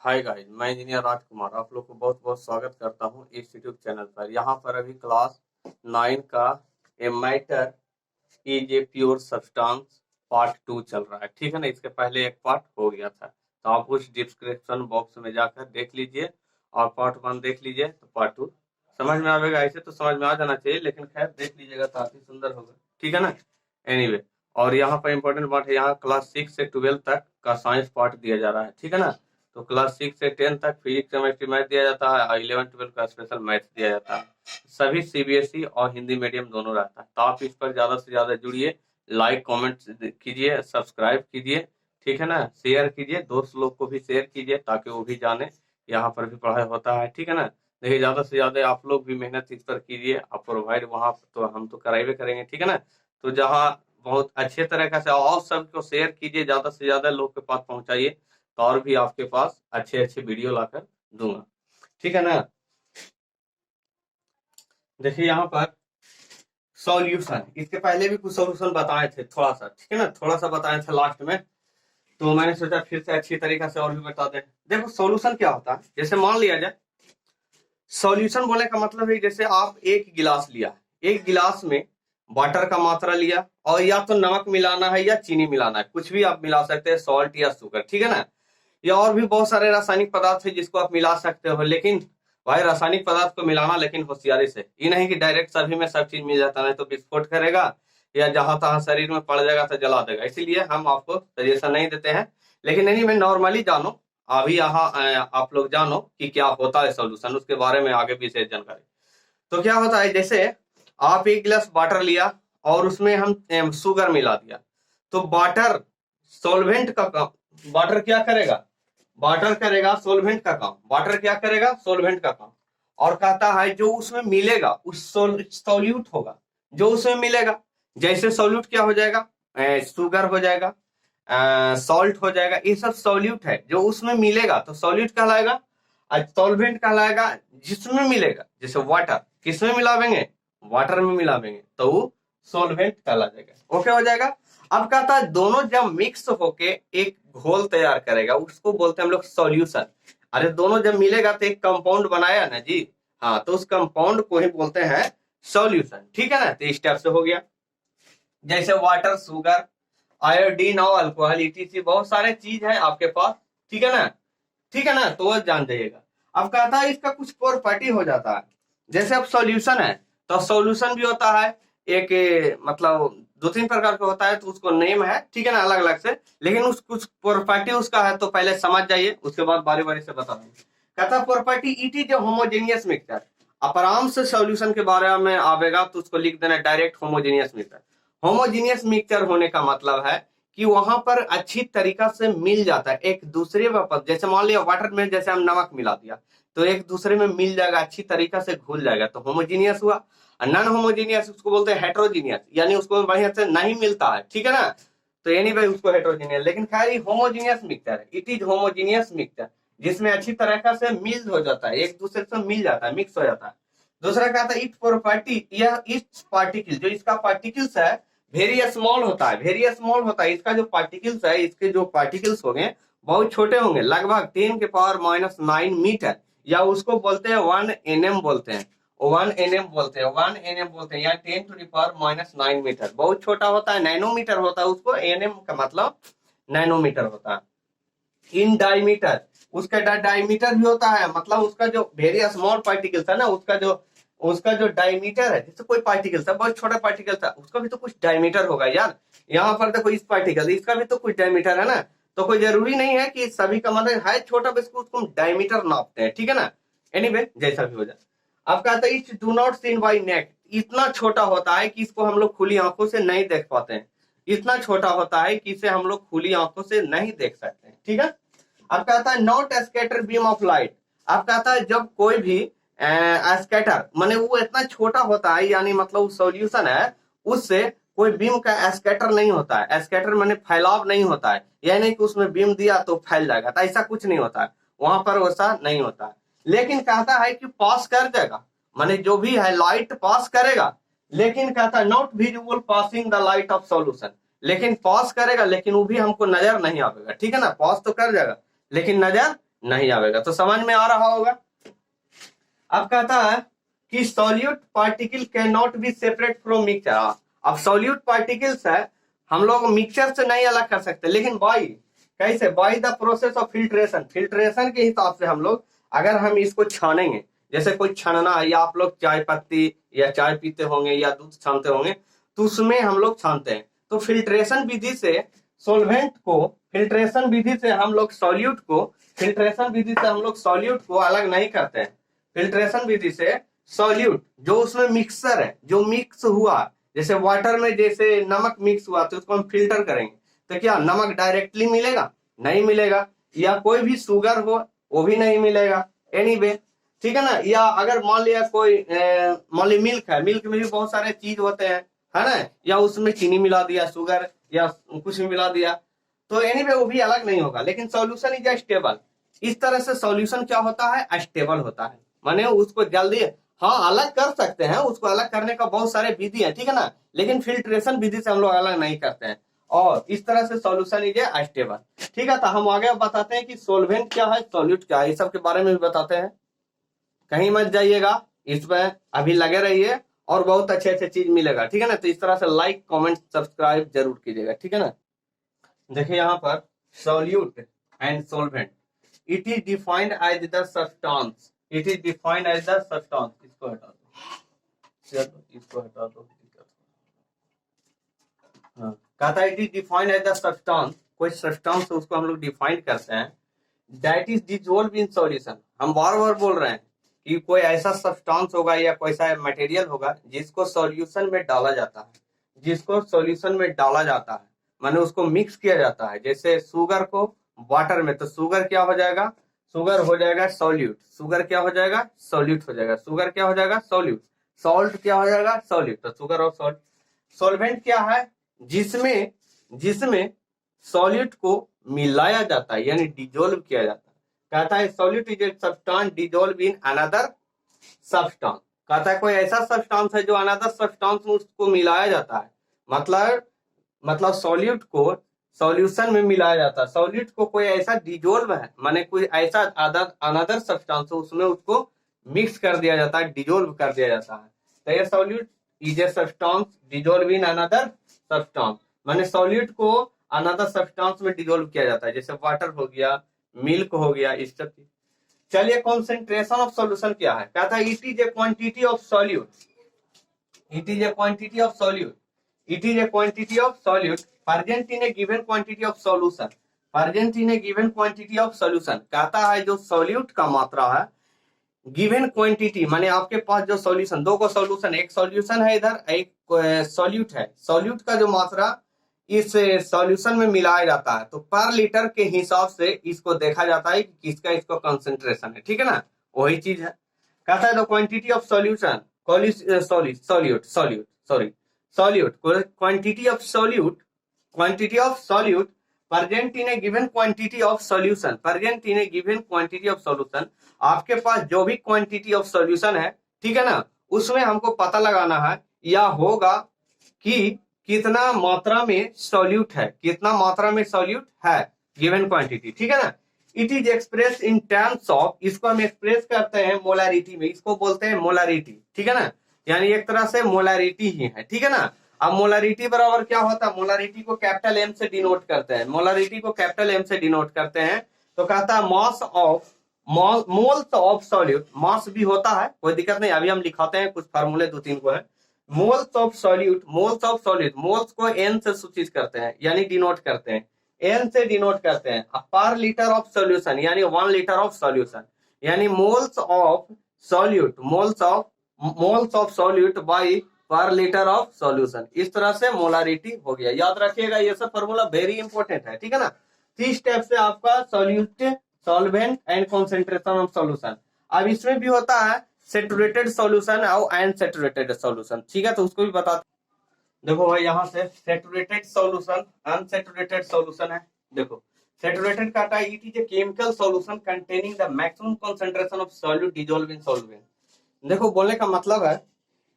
Hi guys, मैं engineer राजकुमार आप लोग को बहुत बहुत स्वागत करता हूं इस यूट्यूब चैनल पर। यहाँ पर अभी क्लास 9 का a matter is a pure substance part 2 चल रहा है। ठीक है ना, इसके पहले एक पार्ट हो गया था, तो आप उस डिस्क्रिप्शन बॉक्स में जाकर देख लीजिए और पार्ट 1 देख लीजिए तो पार्ट 2 समझ में आएगा। ऐसे तो समझ में आ जाना चाहिए, लेकिन खैर देख लीजिएगा तो काफी सुंदर होगा। ठीक है ना। एनीवे, और यहाँ पर इंपॉर्टेंट बात है, यहाँ क्लास 6 से 12 तक का साइंस पार्ट दिया जा रहा है। ठीक है ना। तो क्लास 6 से 10 तक फिजिक्स केमिस्ट्री मैथ दिया जाता है और 11-12 का स्पेशल मैथ दिया जाता है। सभी सीबीएसई और हिंदी मीडियम दोनों रहता है। तो आप इस पर ज्यादा से ज्यादा जुड़िए, लाइक कमेंट कीजिए, सब्सक्राइब कीजिए। ठीक है ना, शेयर कीजिए, दोस्त लोग को भी शेयर कीजिए ताकि वो भी जाने यहाँ पर भी पढ़ाई होता है। ठीक है ना। देखिए, ज्यादा से ज्यादा आप लोग भी मेहनत इस पर कीजिए। आप प्रोवाइड वहाँ तो हम तो कराइबे करेंगे। ठीक है ना। तो जहाँ बहुत अच्छे तरीके से और सबको शेयर कीजिए, ज्यादा से ज्यादा लोग के पास पहुंचाइए, तो और भी आपके पास अच्छे अच्छे वीडियो लाकर दूंगा। ठीक है ना। देखिए यहाँ पर सॉल्यूशन, इसके पहले भी कुछ सॉल्यूशन बताए थे थोड़ा सा। ठीक है ना, थोड़ा सा बताए थे लास्ट में, तो मैंने सोचा फिर से अच्छी तरीके से और भी बता दें। देखो सॉल्यूशन क्या होता है, जैसे मान लिया जाए सॉल्यूशन बोलने का मतलब है जैसे आप एक गिलास लिया, एक गिलास में वाटर का मात्रा लिया और या तो नमक मिलाना है या चीनी मिलाना है, कुछ भी आप मिला सकते हैं, सॉल्ट या शुगर। ठीक है ना। या और भी बहुत सारे रासायनिक पदार्थ है जिसको आप मिला सकते हो, लेकिन भाई रासायनिक पदार्थ को मिलाना लेकिन होशियारी से। ये नहीं कि डायरेक्ट सभी में सब चीज मिल जाता है, तो विस्फोट करेगा या जहां तहां शरीर में पड़ जाएगा तो जला देगा। इसीलिए हम आपको सजेशन नहीं देते हैं, लेकिन नहीं मैं नॉर्मली जानो, अभी यहाँ आप लोग जानो कि क्या होता है सॉल्यूशन, उसके बारे में आगे विशेष जानकारी। तो क्या होता है, जैसे आप एक गिलास वाटर लिया और उसमें हम शुगर मिला दिया, तो वाटर सॉल्वेंट का काम, वाटर क्या करेगा, वाटर करेगा सोलवेंट का काम, वाटर क्या करेगा, सोलवेंट का काम। और कहता है जो उसमें मिलेगा उस सॉल्यूट होगा, जो उसमें मिलेगा, जैसे सॉल्यूट क्या हो जाएगा, शुगर हो जाएगा, सॉल्ट हो जाएगा, ये सब सॉल्यूट है जो उसमें मिलेगा तो सॉल्यूट कहलाएगा। और सॉल्वेंट कहलाएगा जिसमें मिलेगा, जैसे वाटर किसमें मिलावेंगे, वाटर में मिलावेंगे तो वो सॉल्वेंट कहला जाएगा। ओके हो जाएगा। अब कहता है दोनों जब मिक्स होके एक घोल तैयार करेगा उसको बोलते हैं हम लोग सॉल्यूशन। अरे दोनों जब मिलेगा तो एक कंपाउंड बनाया ना जी, हाँ, तो उस कंपाउंड को ही बोलते हैं सॉल्यूशन। ठीक है ना। तो स्टेप से हो गया, जैसे वाटर, शुगर, आयोडीन और अल्कोहल, इटीसी बहुत सारे चीज है आपके पास। ठीक है ना। ठीक है ना, तो वो जान जाइएगा। अब कहता है इसका कुछ प्रॉपर्टी हो जाता है, जैसे अब सॉल्यूशन है तो सॉल्यूशन भी होता है एक मतलब 2-3 प्रकार का होता है, तो उसको नेम है। ठीक है ना, अलग अलग से, लेकिन उस कुछ प्रॉपर्टी उसका है, तो पहले समझ जाइए, उसके बाद बारी बारी से बता दूंगा। कहता है property it is homogeneous mixture. अब आराम से सॉल्यूशन के बारे में आवेगा तो उसको लिख देना direct homogeneous mixture. Homogeneous mixture होने का मतलब है कि वहां पर अच्छी तरीका से मिल जाता है एक दूसरे पर। जैसे मान लिया वाटर में जैसे हम नमक मिला दिया तो एक दूसरे में मिल जाएगा, अच्छी तरीका से घुल जाएगा, तो होमोजीनियस हुआ। नॉन होमोजीनियस उसको बोलते हैं हेट्रोजीनियस, यानी उसको बढ़िया से नहीं मिलता है। ठीक है ना, तो यानी भाई उसको हेट्रोजीनियस। लेकिन खैर होमोजीनियस मिक्सचर है, इट इज होमोजीनियस मिक्सचर, जिसमें अच्छी तरीका से मिल हो जाता है, एक दूसरे से मिल जाता है, मिक्स हो जाता है। दूसरा कहता है इट प्रॉपर्टी, यह इस पार्टिकल, जो इसका पार्टिकल्स है वेरी स्मॉल होता है, वेरी स्मॉल होता है। इसका जो पार्टिकल्स है, इसके जो पार्टिकल्स होंगे बहुत छोटे होंगे, लगभग 10⁻⁹ मीटर, या उसको बोलते हैं 1 nm बोलते हैं, 1 nm बोलते हैं, 1 nm बोलते हैं, या 10⁻⁹ मीटर, बहुत छोटा होता है, नैनोमीटर होता है उसको, nm का मतलब नैनोमीटर होता है। इन डायमीटर, उसका डायमीटर भी होता है, मतलब उसका जो वेरी स्मॉल पार्टिकल्स है ना, उसका जो डायमीटर है, जैसे कोई पार्टिकल था बहुत छोटा पार्टिकल था, उसका भी तो कुछ डायमीटर होगा यार। यहाँ पर देखो इस पार्टिकल, इसका भी तो कुछ डायमीटर है ना, तो कोई जरूरी नहीं है कि सभी का मतलब है छोटा, बस उसको डायमीटर नापते हैं। ठीक है ना। एनीवे जैसा भी हो जाए। अब कहता है it do not seen by naked, इतना छोटा होता है कि इसको हम लोग खुली आंखों से नहीं देख पाते हैं, इतना छोटा होता है कि इसे हम लोग खुली आंखों से नहीं देख सकते हैं। ठीक है। अब कहता है not scatter beam of light. अब कहता है जब कोई भी स्कैटर, माने वो इतना छोटा होता है, यानी मतलब सॉल्यूशन है, उससे कोई बीम का स्कैटर नहीं होता है। स्कैटर माने फैलाव नहीं होता है, यानी कि उसमें बीम दिया तो फैल जाएगा, तो ऐसा कुछ नहीं होता है, वहां पर वैसा नहीं होता है। लेकिन कहता है कि पास कर जाएगा, माने जो भी है लाइट पास करेगा, लेकिन कहता है not visible passing the light of solution, लेकिन पास करेगा लेकिन वो भी हमको नजर नहीं आएगा। ठीक है ना, पास तो कर जाएगा लेकिन नजर नहीं आवेगा। तो समझ में आ रहा होगा। अब कहता है कि solute particle can not be separate from mixture. अब सॉल्यूट पार्टिकल्स है, हम लोग मिक्सचर से नहीं अलग कर सकते, लेकिन बाई कैसे, by the process of filtration. Filtration के हिसाब से हम लोग अगर हम इसको छानेंगे, जैसे कोई छानना है, या आप लोग चाय पत्ती या चाय पीते होंगे या दूध छानते होंगे, तो उसमें हम लोग छानते हैं। तो फिल्ट्रेशन विधि से सोलवेंट को, फिल्ट्रेशन विधि से हम लोग सॉल्यूट को, फिल्ट्रेशन विधि से हम लोग सॉल्यूट को अलग नहीं करते हैं। फिल्ट्रेशन विधि से सॉल्यूट जो उसमें मिक्सर है, जो मिक्स हुआ, जैसे वाटर में जैसे नमक मिक्स हुआ तो उसको हम फिल्टर करेंगे, तो क्या नमक डायरेक्टली मिलेगा? नहीं मिलेगा। या कोई भी शुगर हो वो भी नहीं मिलेगा एनीवे, ठीक है ना। या अगर मान लिया कोई मान ली मिल्क है, मिल्क में भी बहुत सारे चीज होते हैं, है ना, या उसमें चीनी मिला दिया, शुगर या कुछ भी मिला दिया, तो एनीवे वो भी अलग नहीं होगा। लेकिन सॉल्यूशन इज स्टेबल। इस तरह से सॉल्यूशन क्या होता है? स्टेबल होता है, माने उसको जल्दी, हाँ अलग कर सकते हैं, उसको अलग करने का बहुत सारे विधि है, ठीक है ना, लेकिन फिल्ट्रेशन विधि से हम लोग अलग नहीं करते हैं। और इस तरह से सॉल्यूशन इज स्टेबल। ठीक है, तो हम आगे बताते हैं कि सोल्वेंट क्या है, सॉल्यूट क्या है, इस सब के बारे में भी बताते हैं। कहीं मत जाइएगा, इसमें अभी लगे रहिए और बहुत अच्छे अच्छे चीज मिलेगा, ठीक है ना। तो इस तरह से लाइक कमेंट सब्सक्राइब जरूर कीजिएगा, ठीक है ना। देखिए यहाँ पर solute and solvent, it is defined as the substance, it is defined as the substance. इसको हटा दो, चलो इसको हटा दो। हाँ, कहता है it is defined as the substance, कोई सब्सटेंस उसको हम लोग डिफाइन करते हैं, that is dissolve in solution. हम बार बार बोल रहे हैं कि कोई ऐसा सब्सटेंस होगा या कोई ऐसा मटेरियल होगा जिसको सॉल्यूशन में डाला जाता है, जिसको सॉल्यूशन में डाला जाता है, माने उसको मिक्स किया जाता है। जैसे शुगर को वाटर में, तो शुगर क्या हो जाएगा? शुगर हो जाएगा सॉल्यूट। शुगर क्या हो जाएगा? सॉल्यूट हो जाएगा। शुगर क्या हो जाएगा? सॉल्यूट। सॉल्ट क्या हो जाएगा? सॉल्यूट। तो शुगर और सॉल्ट। सॉल्वेंट क्या है? जिसमें जिसमें सॉल्यूट को मिलाया जाता है, यानी डिजोल्व किया जाता है। कहता है solute is a substance dissolve in another substance. कहता है कोई ऐसा सब्सटेंस है जो अनदर सब्सटेंस में उसको मिलाया जाता है, मतलब सॉल्यूट को सॉल्यूशन में मिलाया जाता है। सॉल्यूट को कोई ऐसा डिजोल्व है, माने कोई ऐसा अनदर सब्सटेंस उसमें उसको मिक्स कर दिया जाता है, डिजोल्व कर दिया जाता है। तो ये solute is a substance dissolve in another substance, माने सॉल्यूट को अनदर सब्सटेंस में डिजोल्व किया जाता है, जैसे वाटर हो गया, मिल्क हो गया, इस सब चीज। चलिए कॉन्सेंट्रेशन ऑफ सॉल्यूशन क्या है? कहता है it is a quantity of solute, it is a quantity of solute, it is a quantity of solute present in A given quantity of solution, present in A given quantity of solution. कहता है जो solute का मात्रा है given quantity, माने आपके पास जो solution, दो को सॉल्यूशन, एक सॉल्यूशन है इधर, एक सॉल्यूट है, सॉल्यूट का जो मात्रा इस सॉल्यूशन में मिलाया जाता है, तो पर लीटर के हिसाब से इसको देखा जाता है कि किसका इसको कंसंट्रेशन है, ठीक है ना, वही चीज है। कहता है the quantity of solution solute solute sorry solute quantity of solute, quantity of solute present in A given quantity of solution, present in A given quantity of solution. आपके पास जो भी क्वांटिटी ऑफ सॉल्यूशन है, ठीक है ना, उसमें हमको पता लगाना है या होगा कि कितना मात्रा में सॉल्यूट है, कितना मात्रा में सॉल्यूट है गिवन क्वांटिटी, ठीक है ना। It is express in terms of, इसको हम एक्सप्रेस करते हैं मोलारिटी में, इसको बोलते हैं मोलारिटी, ठीक है ना, यानी एक तरह से मोलारिटी ही है, ठीक है ना। अब मोलारिटी बराबर क्या होता है? मोलारिटी को कैपिटल एम से डिनोट करते हैं, मोलारिटी को कैपिटल एम से डिनोट करते हैं। तो कहता है mass of moles of solute, mass भी होता है, कोई दिक्कत नहीं, अभी हम लिखाते हैं, कुछ फार्मूले दो तीन को है। Moles of solute, moles of solute, moles को एन से सूचित करते हैं, यानी डिनोट करते हैं, एन से डिनोट करते हैं। पर लीटर ऑफ सॉल्यूशन यानी 1 लीटर ऑफ सॉल्यूशन, यानी moles of solute, moles of solute by पर लीटर ऑफ सॉल्यूशन। इस तरह से मोलारिटी हो गया। याद रखिएगा ये सब फॉर्मूला वेरी इंपॉर्टेंट है, ठीक है ना। 3 स्टेप से आपका solute, solvent and concentration of solution. अब इसमें भी होता है सेचुरेटेड सॉल्यूशन और अनसैचुरेटेड सॉल्यूशन, ठीक है, तो उसको भी बता। देखो भाई यहाँ से सेचुरेटेड सॉल्यूशन, अनसैचुरेटेड सॉल्यूशन है। देखो सेचुरेटेड कहता है it is a chemical solution containing the maximum concentration of solute dissolve in solvent. देखो बोलने का मतलब है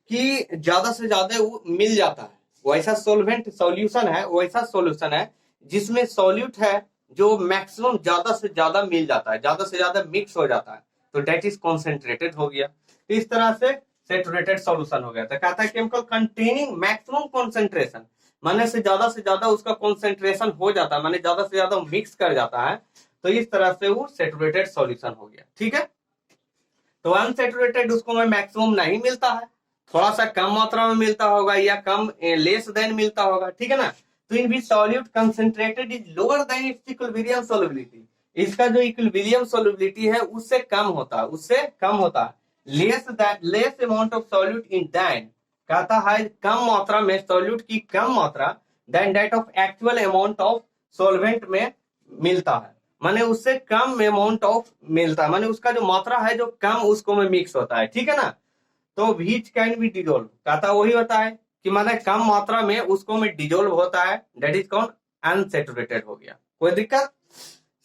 कि ज्यादा से ज्यादा वो मिल जाता है, वैसा सोल्वेंट सॉल्यूशन है, वैसा सॉल्यूशन है जिसमें सॉल्यूट है जो मैक्सिमम ज्यादा से ज्यादा मिल जाता है, ज्यादा से ज्यादा मिक्स हो जाता है, तो डेट इज कॉन्सेंट्रेटेड हो गया। तो इस तरह से सेचुरेटेड सॉल्यूशन हो गया। तो कहता है केमिकल कंटेनिंग मैक्सिमम कॉन्सेंट्रेशन, माने से ज्यादा उसका कॉन्सेंट्रेशन हो जाता है, माने ज्यादा से ज्यादा मिक्स कर जाता है, तो इस तरह से वो सेचुरेटेड सॉल्यूशन हो गया। ठीक है, तो अनसेचुरेटेड उसको में मैक्सिमम नहीं मिलता है, थोड़ा सा कम मात्रा में मिलता होगा या कम लेस देन मिलता होगा। ठीक है ना, तो in which solute concentrated is lower than its equilibrium solubility, इसका जो इक्विलिब्रियम सॉल्युबिलिटी है उससे कम होता है, उससे कम होता है। Less amount of solute in than, कहता है कम मात्रा में सॉल्यूट की कम मात्रा then that of actual amount of solvent में मिलता है, माने उससे कम अमाउंट ऑफ मिलता है, माने उसका जो मात्रा है जो कम उसको में मिक्स होता है। ठीक है ना, तो व्हिच कैन बी डिजोल्व, कहता वही होता है कि माने कम मात्रा में उसको में डिजोल्व होता है, दैट इज कॉल्ड अनसेचुरेटेड हो गया। कोई दिक्कत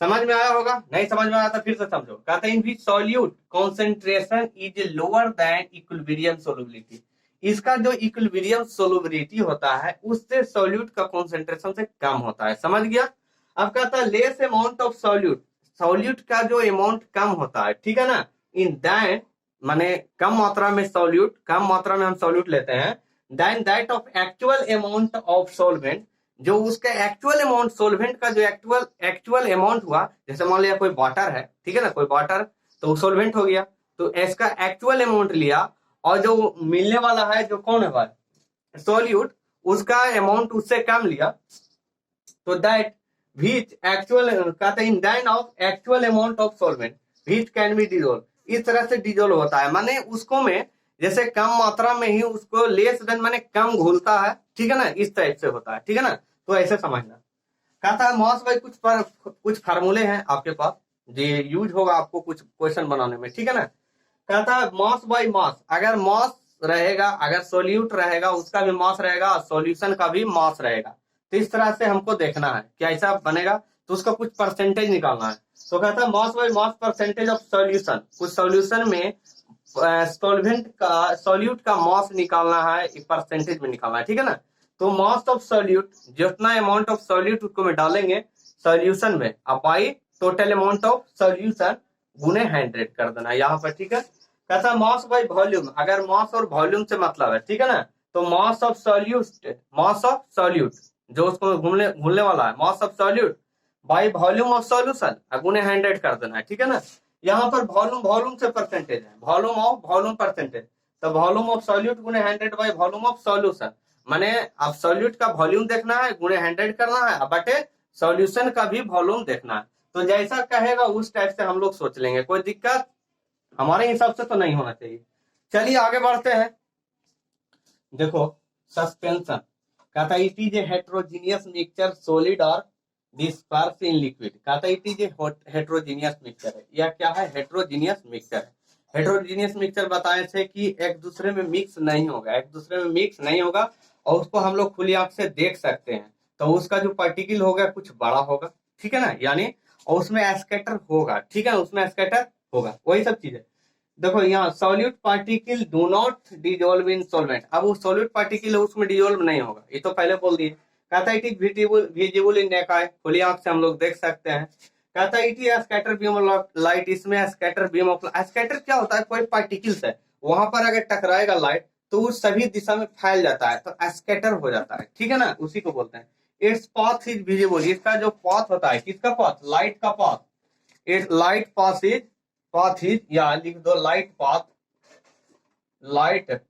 समझ में आया होगा? नहीं समझ में आया तो फिर से समझो। कहता है in which solute concentration is lower than equilibrium solubility, इसका जो इक्विलिब्रियम सोलुबिलिटी होता है उससे सॉल्यूट का कॉन्सेंट्रेशन से कम होता है। समझ गया? अब कहता है less amount of solute, solute का जो अमाउंट कम होता है, ठीक है ना, इन दैट माने कम मात्रा में सॉल्यूट, कम मात्रा में हम सॉल्यूट लेते हैं, then that of actual amount of solvent, जो उसका एक्चुअल अमाउंट सॉल्वेंट का जो एक्चुअल अमाउंट हुआ, जैसे मान लिया कोई वाटर है, ठीक है ना, कोई वाटर तो सॉल्वेंट हो गया, तो इसका एक्चुअल अमाउंट लिया और जो मिलने वाला है जो कौन है भाई सॉल्यूट, उसका अमाउंट उससे कम लिया, तो दैट व्हिच एक्चुअल कहते हैं इन then of actual amount of solvent which can be dissolve, इस तरह से डिजोल्व होता है, माने उसको में जैसे कम मात्रा में ही उसको लेस देन माने कम घुलता है। ठीक है ना, इस टाइप से होता है। ठीक है ना, तो ऐसे समझना। कहता है मॉस भाई कुछ फार्मूले हैं आपके पास, ये यूज होगा आपको कुछ क्वेश्चन बनाने में। ठीक है ना, कहता है मॉस बाई मॉस, अगर मॉस रहेगा, अगर सोल्यूट रहेगा उसका भी मॉस रहेगा, सॉल्यूशन का भी मॉस रहेगा, तो इस तरह से हमको देखना है क्या ऐसा बनेगा, तो उसका कुछ परसेंटेज निकालना है। तो कहता है mass by mass percentage of solution, कुछ सॉल्यूशन में सॉल्वेंट का सॉल्यूट का मॉस निकालना है, परसेंटेज में निकालना है। ठीक है ना, तो मॉस ऑफ सॉल्यूट, जितना अमाउंट ऑफ सॉल्यूट उसको में डालेंगे सॉल्यूशन में, अपाई टोटल अमाउंट ऑफ सॉल्यूशन गुने 100 कर देना यहाँ पर। ठीक है, कहता मॉस बाई वॉल्यूम, अगर मॉस और वॉल्यूम से मतलब है, ठीक है ना, तो मॉस ऑफ सॉल्यूट जो उसको घूमने वाला है, mass of solute by volume of solution गुने 100 कर देना है। ठीक है ना, यहाँ पर वॉल्यूम से परसेंटेज है, वॉल्यूम परसेंटेज, तो वॉल्यूम ऑफ सॉल्यूट गुने 100 बाई वॉल्यूम ऑफ सॉल्यूशन, माने अब सॉल्यूट का वॉल्यूम देखना है, गुने 100 करना है, बटे सॉल्यूशन का भी वॉल्यूम देखना है। तो जैसा कहेगा उस टाइप से हम लोग सोच लेंगे, कोई दिक्कत हमारे हिसाब से तो नहीं होना चाहिए। चलिए आगे बढ़ते हैं। देखो सस्पेंशन, कहता it is a heterogeneous mixture solid और डिस्पर्स इन लिक्विड, कहता it is a heterogeneous mixture है। यह क्या है? हेट्रोजीनियस मिक्सचर है। हेट्रोजीनियस मिक्सचर बताए थे कि एक दूसरे में मिक्स नहीं होगा, एक दूसरे में मिक्स नहीं होगा और उसको हम लोग खुली आंख से देख सकते हैं, तो उसका जो पार्टिकल होगा कुछ बड़ा होगा। ठीक है ना, यानी और उसमें एस्केटर होगा। ठीक है ना, उसमें एस्केटर होगा, वही सब चीजें। देखो यहाँ solute particle do not dissolve in solvent, अब वो सॉल्यूट पार्टिकल है उसमें डिजोल्व नहीं होगा, ये तो पहले बोल दिए। कहता है इट इज विजिबल इन नेक आई, खुली आंख से हम लोग देख सकते हैं। कहता है it is scatter beam of light, इसमें स्कैटर बीम ऑफ स्कैटर क्या होता है? कोई पार्टिकल्स है वहां पर अगर टकराएगा लाइट तो वो सभी दिशा में फैल जाता है, तो स्कैटर हो जाता है। ठीक है ना, उसी को बोलते हैं। इट्स पाथ इज विजिबल, इसका जो पाथ होता है, किसका पाथ? लाइट का path. It light path is या लिख दो light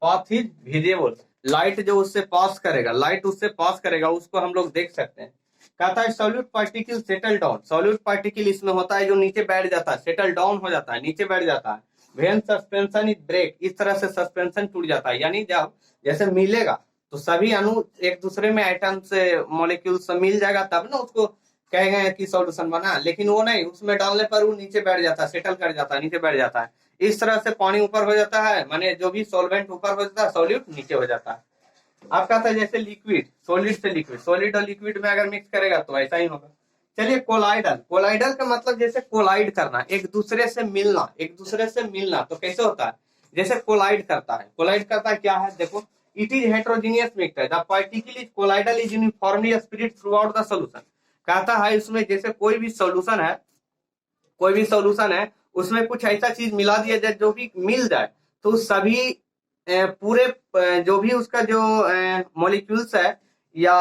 path is visible, light जो उससे पास करेगा, लाइट उससे पास करेगा उसको हम लोग देख सकते हैं। कहता है solute particle settle down, solute particle इसमें होता है जो नीचे बैठ जाता है, सेटल डाउन हो जाता है, नीचे बैठ जाता है। व्हेन सस्पेंशन इज ब्रेक, इस तरह से सस्पेंशन टूट जाता है, यानी जब जैसे मिलेगा तो सभी अणु एक दूसरे में एटम से मॉलिक्यूल से मिल जाएगा तब ना उसको कहेंगे कि सॉल्यूशन बना, लेकिन वो नहीं, उसमें डालने पर वो नीचे बैठ जाता है, सेटल कर जाता है, नीचे बैठ जाता है। इस तरह से पानी ऊपर हो जाता है, माने जो भी सॉल्वेंट ऊपर हो जाता है, सॉल्यूट नीचे हो जाता है। आप कहता है जैसे लिक्विड, सॉलिड से लिक्विड, सॉलिड और लिक्विड में अगर मिक्स करेगा तो ऐसा ही होगा। चलिए कोलाइडल, कोलाइडल का मतलब जैसे कोलाइड करना, एक दूसरे से मिलना, एक दूसरे से मिलना, तो कैसे होता है? जैसे कोलाइड करता है, कोलाइड करता है क्या है? देखो it is heterogeneous mixture, the particle is colloidal is uniformly spread through out the solution, कहता है इसमें जैसे कोई भी सोल्यूशन है उसमें कुछ ऐसा चीज मिला दिया जाए जो भी मिल जाए, तो सभी पूरे जो भी उसका जो मॉलिक्यूल्स है या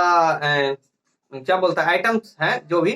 क्या बोलता है आइटम्स हैं जो भी,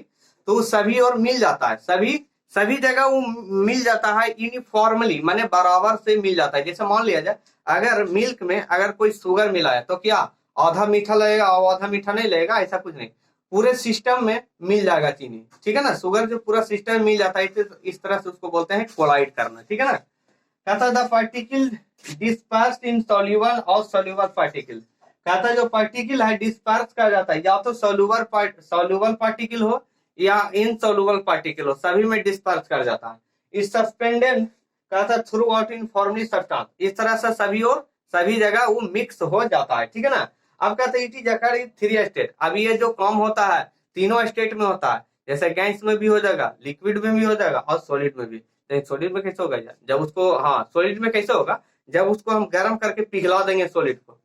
तो सभी और मिल जाता है, सभी सभी जगह वो मिल जाता है यूनिफॉर्मली, माने बराबर से मिल जाता है। जैसे मान लिया जाए अगर मिल्क में अगर कोई शुगर मिला है तो क्या आधा मीठा लगेगा और आधा मीठा नहीं लगेगा? ऐसा कुछ नहीं, पूरे सिस्टम में मिल जाएगा चीनी, ठीक है ना। शुगर जो पूरा सिस्टम में मिल जाता है, इस तरह से उसको बोलते हैं कोलाइड करना, ठीक है ना। कहता the particle dispersed in soluble और सॉल्यूबल पार्टिकल। कहता जो पार्टिकल है डिस्पर्स कर जाता है, या तो सॉल्यूबल पार्टिकल हो या इनसॉल्यूबल पार्टिकल हो, सभी में डिस्पर्स कर जाता है। इस सस्पेंडेड कहता through out in formally substance, इस तरह से सभी और सभी जगह वो मिक्स हो जाता है, ठीक है ना। अब कहते हैं it is occur in 3 state. अब ये जो काम होता है तीनों स्टेट में होता है, जैसे गैस में भी हो जाएगा, लिक्विड में भी हो जाएगा और सॉलिड में भी। सॉलिड में कैसे होगा यार? जब उसको, हाँ सॉलिड में कैसे होगा, जब उसको हम गर्म करके पिघला देंगे सॉलिड को,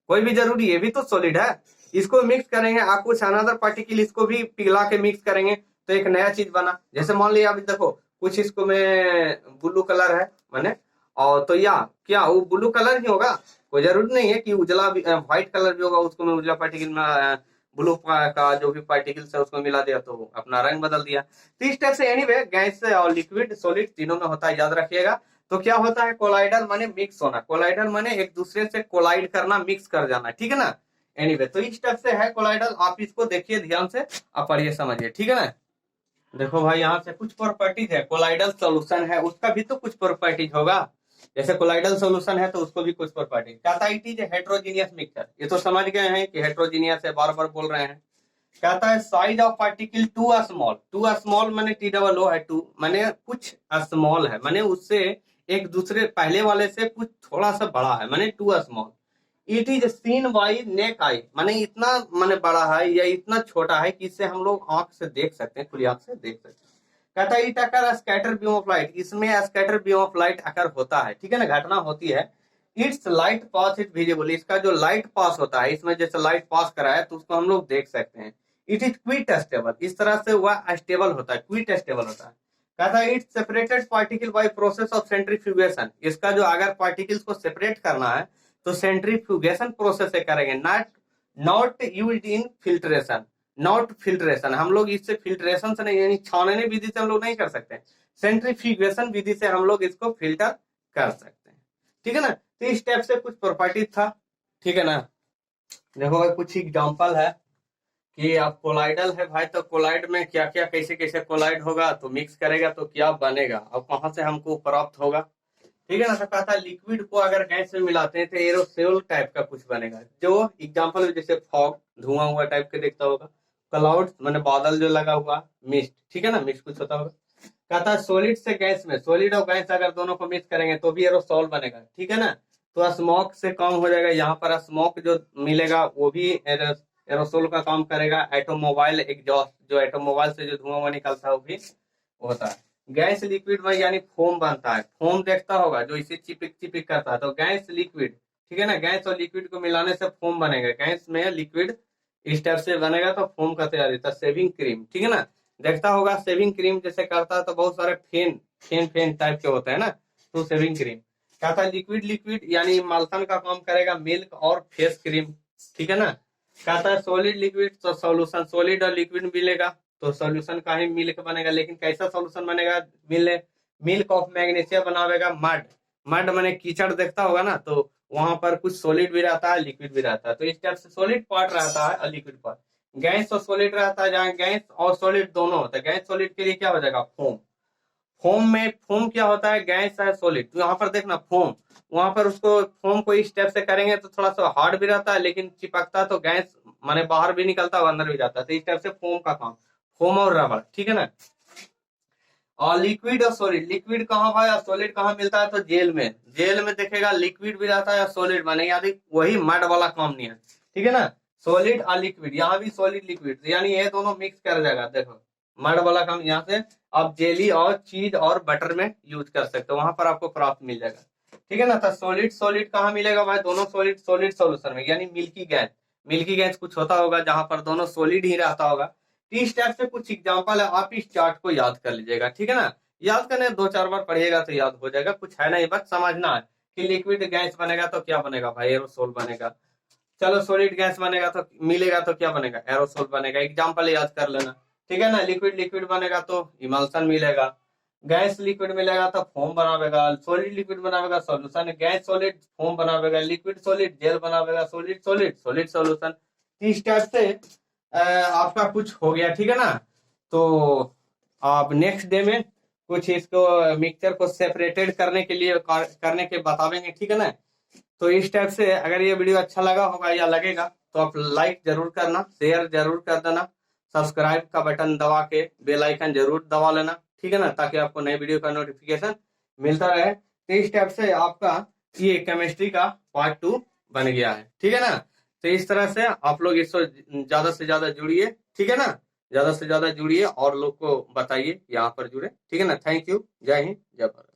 कोई भी जरूरी, ये भी तो सॉलिड है, इसको मिक्स करेंगे, आप कुछ अनदर पार्टिकल इसको भी पिघला के मिक्स करेंगे तो एक नया चीज बना। जैसे मान लिया अभी देखो कुछ इसको में ब्लू कलर है मैंने, और तो या क्या वो ब्लू कलर ही होगा? कोई जरूरी नहीं है कि उजला भी व्हाइट कलर भी होगा, उसको मैं उजला पार्टिकल में ब्लू का जो भी पार्टिकल्स है उसको मिला दिया तो अपना रंग बदल दिया। तो इस टाइप से एनीवे गैस और लिक्विड सॉलिड तीनों में होता है, याद रखिएगा। तो क्या होता है कोलाइडर माने मिक्स होना, कोलाइडर माने एक दूसरे से कोलाइड करना, मिक्स कर जाना, ठीक है ना। एनीवे तो इस टाइप से है कोलाइडल, आप इसको देखिए ध्यान से, आप पढ़िए समझिए, ठीक है ना। देखो भाई यहाँ से कुछ प्रॉपर्टीज है, कोलाइडल सॉल्यूशन है उसका भी तो कुछ प्रॉपर्टीज होगा, जैसे कोलाइडल सॉल्यूशन है तो उसको भी कुछ प्रॉपर्टीज। कहता है इट इज हेट्रोजीनियस मिक्सचर, ये तो समझ गए हैं कि हेट्रोजीनियस है, बार बार बोल रहे हैं। कहता है size of particle too small माने टी डबल ओ है, टू माने कुछ स्मॉल है, माने उससे एक दूसरे पहले वाले से कुछ थोड़ा सा बड़ा है, माने too small. It is seen by naked eye, माने इतना माने बड़ा है या इतना छोटा है कि इससे हम लोग आंख से देख सकते हैं, खुली आंख से देख सकते हैं। कहता है it occur scatter beam of light, इसमें स्कैटर बीम ऑफ लाइट अकर होता है, ठीक है ना, घटना होती है। Its light pass it visible, इसका जो लाइट पास होता है, इसमें जैसे लाइट पास करा है तो उसको हम लोग देख सकते हैं। इट इज क्विट स्टेबल, इस तरह से वह स्टेबल होता है, क्विट स्टेबल होता है। कहता है it separated particle by process of centrifugation, इसका जो अगर पार्टिकल्स को सेपरेट करना है तो सेंट्रीफ्यूगेशन प्रोसेस से करेंगे, not not used in filtration, not filtration, हम लोग इससे फिल्ट्रेशन से नहीं, यानी छानने विधि से हम लोग नहीं कर सकते, सेंट्रीफ्यूगेशन विधि से हम लोग इसको फिल्टर कर सकते हैं, ठीक है ना। तो इस टाइप से कुछ प्रॉपर्टी था, ठीक है ना। देखो कुछ एग्जांपल है कि अब कोलाइडल है भाई, तो कोलाइड में क्या क्या कैसे कैसे कोलाइड होगा, तो मिक्स करेगा तो क्या बनेगा, अब कहां से हमको प्राप्त होगा, ठीक है ना। तो कहता है लिक्विड को अगर गैस में मिलाते हैं तो एरोसोल टाइप का कुछ बनेगा, जो एग्जांपल जैसे फॉग धुआं हुआ टाइप के दिखता होगा, क्लाउड मैंने बादल जो लगा हुआ, मिस्ट, ठीक है ना, मिस्ट कुछ होता होगा। कहता है सॉलिड से गैस में, सॉलिड और गैस अगर दोनों को मिक्स करेंगे तो भी एरोसोल बनेगा, ठीक है ना। तो स्मोक से कम हो जाएगा, यहाँ पर स्मोक जो मिलेगा वो भी एरोसोल का काम करेगा। ऑटोमोबाइल एग्जॉस्ट, जो ऑटोमोबाइल से जो धुआं हुआ निकलता है वो भी होता है। गैस लिक्विड में यानी फोम बनता है, फोम देखता होगा जो इसे चिपिक चिपिक करता है, तो गैस लिक्विड, ठीक है ना, गैस और लिक्विड को मिलाने से फोम बनेगा, गैस में लिक्विड इस टाइप से बनेगा तो फोम का तैयार होता है। सेविंग क्रीम, ठीक है ना, देखता होगा सेविंग क्रीम जैसे करता है तो बहुत सारे फेन फेन फेन टाइप के होते हैं ना, तो सेविंग क्रीम। कहता है लिक्विड लिक्विड यानी मालथन का काम करेगा, मिल्क और फेस क्रीम, ठीक है ना। कहता है सॉलिड लिक्विड तो सॉल्यूशन, सॉलिड और लिक्विड मिलेगा तो सॉल्यूशन का ही मिल्क बनेगा, लेकिन कैसा सॉल्यूशन बनेगा, मिल्क ऑफ मैग्नीशिया बनावेगा, मड, मड माने कीचड़ देखता होगा ना, तो वहां पर कुछ सॉलिड भी रहता है लिक्विड भी रहता है, तो इस टाइप से सॉलिड पार्ट रहता है और लिक्विड पार्ट। गैस और सॉलिड रहता है, जहाँ गैस और सॉलिड दोनों होता है, गैस सॉलिड के लिए क्या हो जाएगा, फोम। फोम में फोम क्या होता है, गैस है सॉलिड, तो यहाँ पर देखना फोम, वहां पर उसको फोम को इस स्टेप से करेंगे तो थोड़ा सा हार्ड भी रहता है लेकिन चिपकता तो गैस माने बाहर भी निकलता है अंदर भी जाता है, तो इस टाइप से फोम का काम, फोम और रबड़, ठीक है ना। और लिक्विड और सॉलिड, लिक्विड कहाँ भाई और सॉलिड कहाँ मिलता है, तो जेल में, जेल में देखेगा लिक्विड भी रहता है और सॉलिड माने यानी वही मड वाला काम नहीं है, ठीक है ना। सॉलिड और लिक्विड, यहाँ भी सॉलिड लिक्विड यानी ये दोनों मिक्स कर जाएगा, देखो मड वाला काम यहाँ से आप जेली और चीज और बटर में यूज कर सकते हो, वहां पर आपको प्राप्त मिल जाएगा, ठीक है ना। तो सॉलिड सॉलिड कहाँ मिलेगा भाई, दोनों सॉलिड सॉलिड सॉल्यूशन में, यानी मिल्की गैस, मिल्की गैस कुछ होता होगा जहां पर दोनों सॉलिड ही रहता होगा, इस टाइप से कुछ एग्जाम्पल है, आप इस चार्ट को याद कर लीजिएगा, ठीक है ना। याद करने 2-4 बार पढ़िएगा तो याद हो जाएगा, कुछ है नहीं, बस समझना है कि लिक्विड गैस बनेगा तो क्या बनेगा भाई, एरोसोल बनेगा। चलो सॉलिड गैस बनेगा तो मिलेगा तो क्या बनेगा, एरोसोल बनेगा, एग्जाम्पल याद कर लेना, ठीक है ना। लिक्विड लिक्विड बनेगा तो इमल्सन मिलेगा, गैस लिक्विड मिलेगा तो फोम बनावेगा, सॉलिड लिक्विड बनावेगा सॉल्यूशन, गैस सॉलिड फोम बनावेगा, लिक्विड सॉलिड जेल बनावेगा, सॉलिड सॉलिड सॉलिड सॉल्यूशन। इस टाइप से आपका कुछ हो गया, ठीक है ना। तो आप नेक्स्ट डे में कुछ इसको मिक्सचर को सेपरेटेड करने के लिए करने के बतावेंगे, ठीक है ना। तो इस टाइप से अगर ये वीडियो अच्छा लगा होगा या लगेगा तो आप लाइक जरूर करना, शेयर जरूर कर देना, सब्सक्राइब का बटन दबा के बेल आइकन जरूर दबा लेना, ठीक है ना, ताकि आपको नए वीडियो का नोटिफिकेशन मिलता रहे। तो इस टाइप से आपका ये केमिस्ट्री का पार्ट 2 बन गया है, ठीक है ना। तो इस तरह से आप लोग इससे ज्यादा से ज्यादा जुड़िए, ठीक है ना, ज्यादा से ज्यादा जुड़िए और लोग को बताइए यहाँ पर जुड़े, ठीक है ना। थैंक यू, जय हिंद, जय भारत।